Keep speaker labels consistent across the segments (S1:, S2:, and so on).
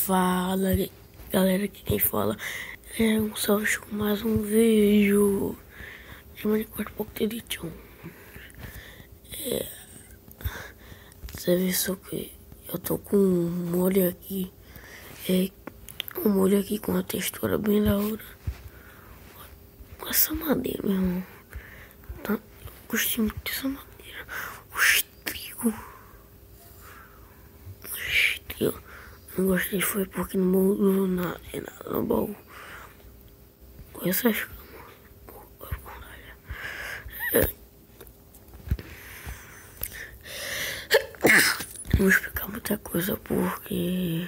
S1: Fala, galera, aqui quem fala é um salve com mais um vídeo de Minecraft Pocket Edition. Você vê só que eu tô com um molho aqui, um molho aqui com uma textura bem da hora, com essa madeira, meu irmão. Tá? Eu gostei muito dessa madeira. O estilo. Não gostei foi porque não mudou nada, no baú. Com essas não vou explicar muita coisa porque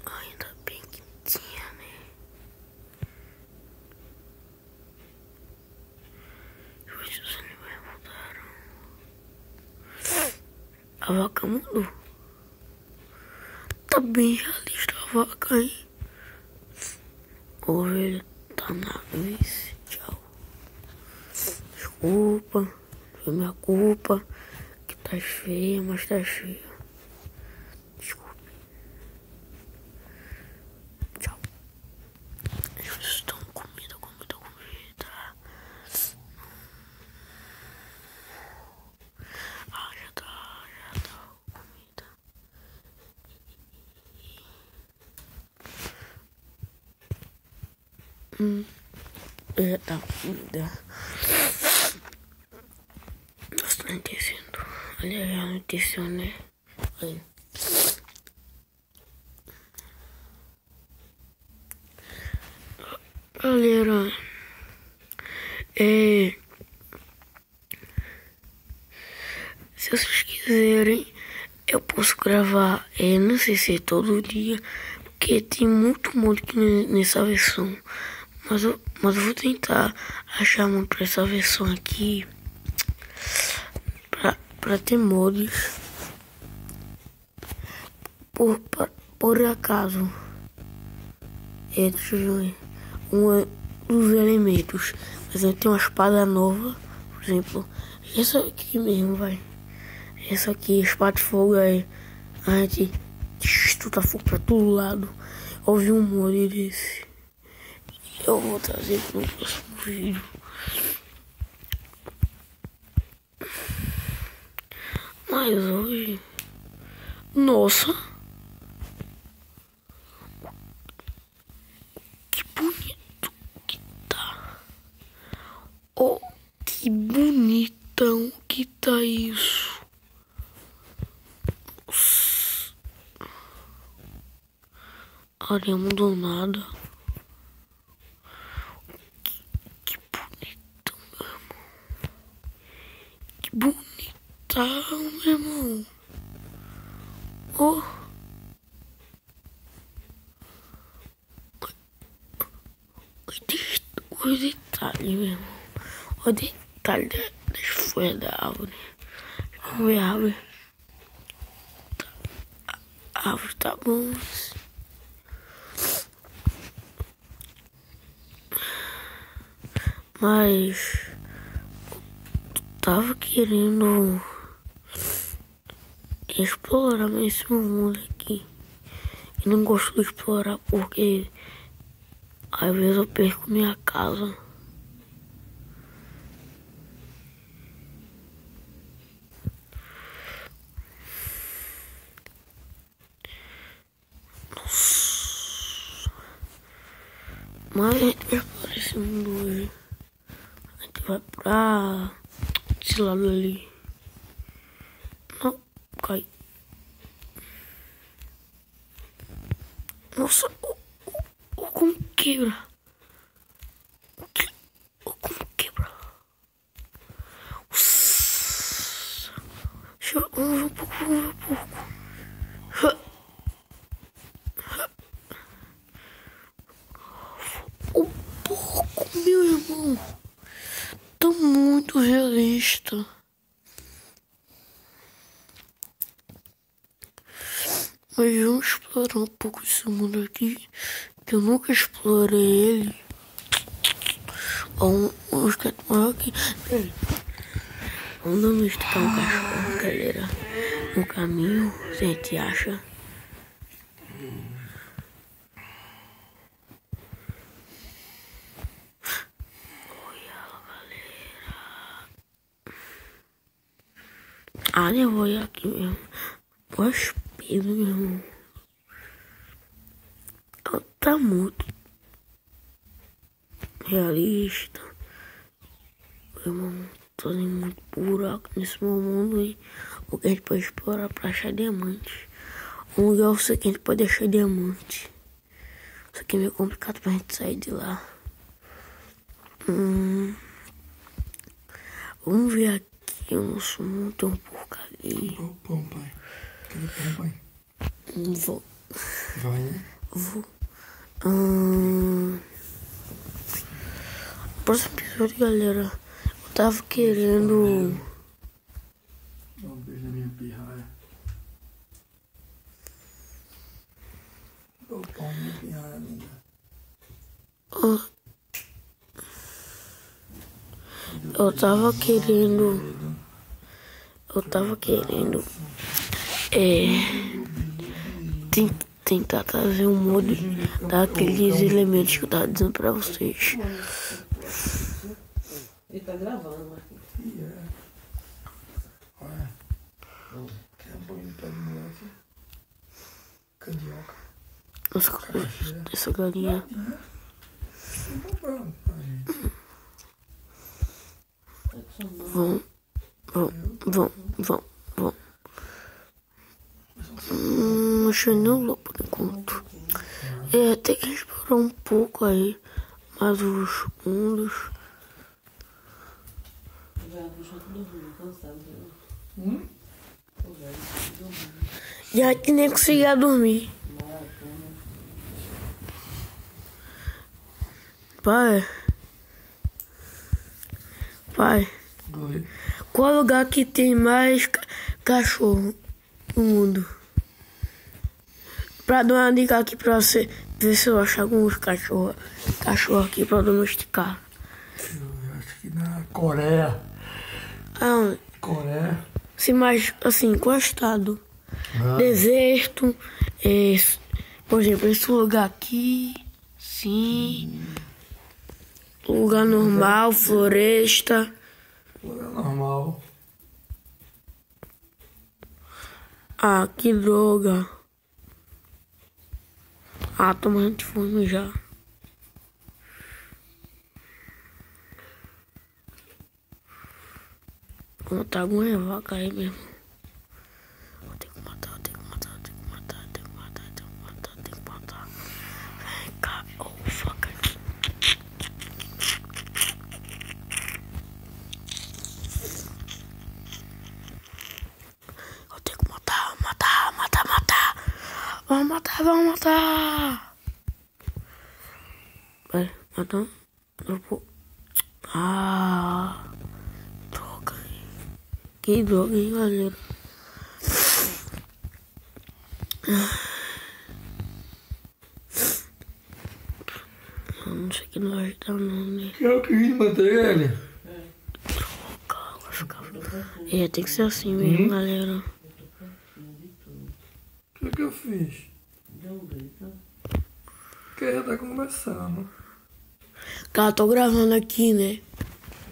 S1: ainda bem que tinha, né? Os animais mudaram. A vaca mudou. Tá bem realista a vaca, hein? A ovelha tá na vez. Tchau. Desculpa. Foi minha culpa. Que tá feia, mas tá feia. Desculpe. Tchau. Eles estão com comida. Ah, já tá comida. Já tá comida. Nossa, tá entendendo. Olha, já anoiteceu, né? Olha. Galera, se vocês quiserem, eu posso gravar, não sei se é todo dia, porque tem muito mod aqui nessa versão. Mas eu vou tentar achar muito essa versão aqui pra ter mods. Por acaso, deixa eu ver, um dos elementos, mas eu tenho uma espada nova, por exemplo, essa aqui mesmo, vai. Essa aqui, espada de fogo, aí a gente estuda fogo pra todo lado. Eu vi um mod desse. Eu vou trazer no próximo vídeo. Mas hoje... Nossa! Que bonito que tá! Oh, que bonitão que tá isso! Nossa! A areia mudou nada. Bonitão, meu irmão. Oh. O detalhe, meu irmão. O detalhe das folhas da árvore. Vamos ver a árvore. A árvore tá bom. Mas... tava querendo explorar esse mundo aqui. Eu não gosto de explorar porque às vezes eu perco minha casa. Nossa. Mas a gente vai explorar esse mundo hoje. A gente vai pra esse lado ali. Não, cai. Nossa, como quebra. Como quebra. Deixa eu ver um pouco. O porco, meu irmão. Tá muito realista. Mas vamos explorar um pouco esse mundo aqui, que eu nunca explorei ele. Vamos aqui. Vamos dar um esticar um cachorro. galera. No caminho, se a gente acha. Ah, eu vou ir aqui mesmo. Poxa, meu irmão. Ela tá muito realista. Meu irmão, tô em muito buraco nesse meu mundo aí. O que a gente pode explorar pra achar diamante. Um lugar eu sei que a gente pode achar diamante. Isso aqui é meio complicado pra gente sair de lá. Vamos ver aqui o nosso mundo. Tem um porco ali.
S2: Cadê o pão, pai? Cadê o pão, pai?
S1: Vou.
S2: Vai, né?
S1: Vou. Próximo episódio, galera. Eu tava querendo.
S2: Dá um beijo na minha pirraia. Dá o pão na minha pirraia, linda.
S1: Eu tava querendo. Tentar trazer um molde daqueles elementos que eu tava dizendo pra vocês.
S3: Ele tá gravando, Marquinhos.
S2: Olha. Quer um pouquinho de pé de moleque? Candioca.
S1: Nossa, essa galinha.
S2: Tô comprando pra gente.
S1: Vão. Achei nem lá por enquanto. Tem que explorar um pouco aí. Mas os fundos.
S3: O velho já tá dormindo, cansado. O velho tá dormindo.
S1: Já que nem conseguia dormir. Pai.
S2: Oi.
S1: Qual lugar que tem mais cachorro no mundo? Pra dar uma dica aqui pra você ver se eu achar alguns cachorro aqui pra domesticar.
S2: Eu acho que na Coreia.
S1: Ah,
S2: Coreia.
S1: se mais assim, qual estado?
S2: Ah.
S1: Deserto, por exemplo, esse lugar aqui, sim. Lugar normal, floresta.
S2: Lugar normal.
S1: Ah, que droga. Ah, tô morrendo de fome já. Vou matar alguma vaca aí mesmo. Vou ter que matar. Vem cá, oh, faca. Eu tenho que matar. Vamos matar. Vai, matar. Eu vou. Ah, droga. Que droga, hein, galera. Eu não sei que não vai ajudar não, né?
S2: Que é o que matar ele?
S1: Tem que ser assim mesmo, galera.
S2: O que eu fiz?
S3: Deu um grito.
S2: Porque já tá conversando.
S1: Cara, tô gravando aqui, né?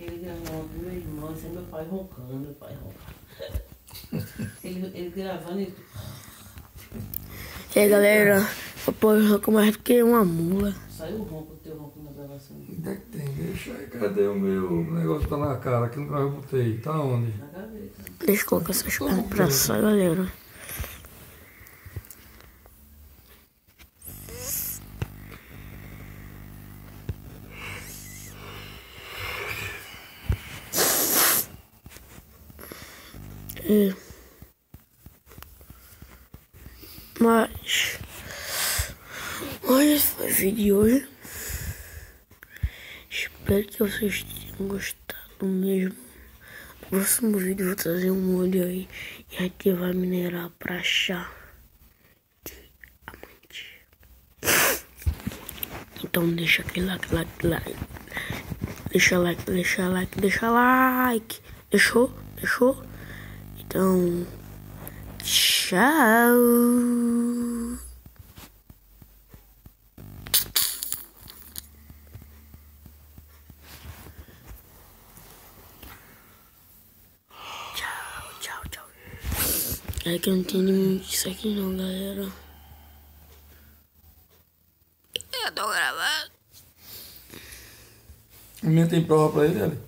S3: Ele gravando com meu irmão, esse é meu pai roncando, ele gravando e...
S1: E aí, galera, eu posso roncar mais do que uma mula.
S3: Saiu o ronco, o teu ronco na gravação.
S2: Onde é que tem? Deixa aí. Cadê o meu negócio que tá na cara? Que nunca eu botei. Tá onde?
S3: Na gaveta.
S1: Deixa eu colocar essas carnes pra assar, galera. Mas esse foi o vídeo de hoje. Espero que vocês tenham gostado mesmo. No próximo vídeo eu vou trazer um molho aí e a gente vai minerar pra achar diamante. Então deixa aquele like. Deixa like. Deixou? Então, tchau. Tchau. É que eu não entendi muito isso aqui não, galera. Eu tô gravando.
S2: A minha tem prova pra ele, ali.